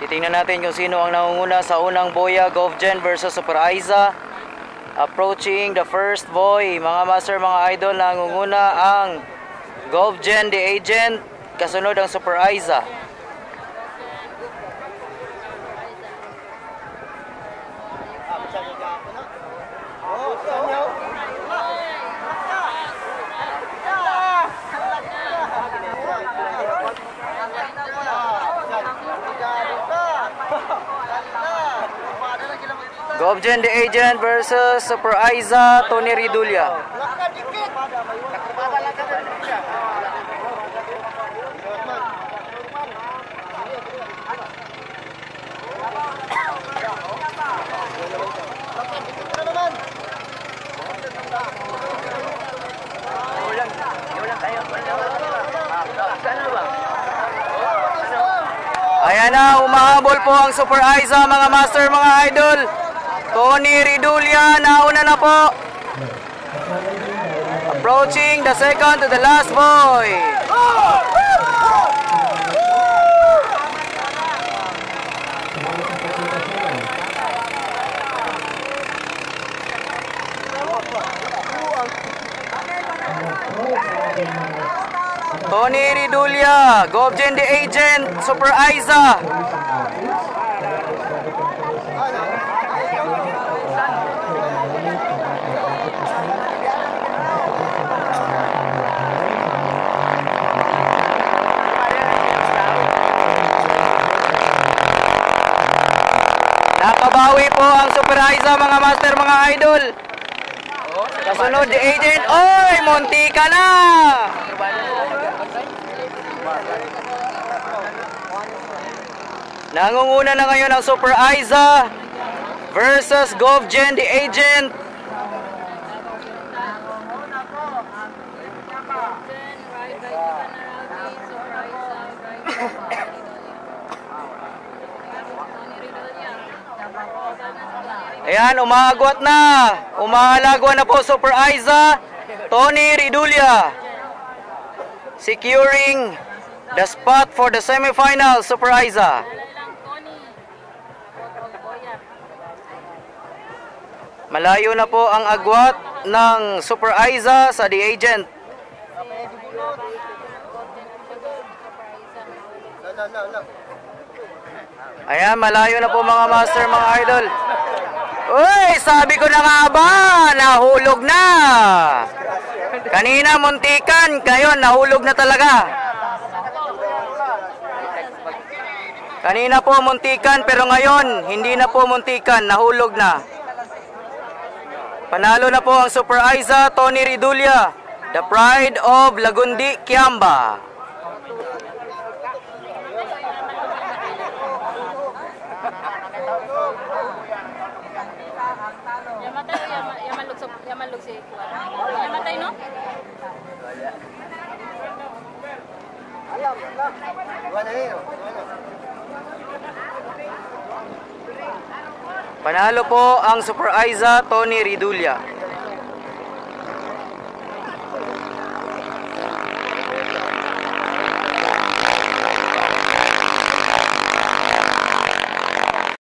Titingnan natin kung sino ang nangunguna sa unang boya, Govgen versus Super Aiza. Approaching the first boy, mga master, mga idol, nangunguna ang Govgen the Agent, kasunod ang Super Aiza. Govgen the Agent versus Super Aiza, Tony Ridulya. Ayan na, umahabol po ang Super Aiza, mga master, mga idol. Tony Ridulya, nauna na po. Approaching the second to the last boy. Tony Ridulya, Govgen the Agent, Super Aiza. Nakabawi po ang Super Aiza, mga master, mga idol. Kasunod the Agent. Oy, munti ka na. Nangunguna na ngayon ang Super Aiza versus Govgen the Agent. Ayan, umagwat na. Umahalagwa na po Super Aiza. Tony Ridulya securing the spot for the semifinal. Super Aiza. Malayo na po ang agwat ng Super Aiza sa The Agent. Ayan, malayo na po, mga master, mga idol. Uy, sabi ko na nga ba, nahulog na. Kanina muntikan, ngayon nahulog na talaga. Kanina po muntikan, pero ngayon hindi na po muntikan, nahulog na. Panalo na po ang Super Aiza, Tony Ridulya, the pride of Lagundi, Kiamba. Yamatay, no? Panalo po ang Super Aiza, Tony Ridulya.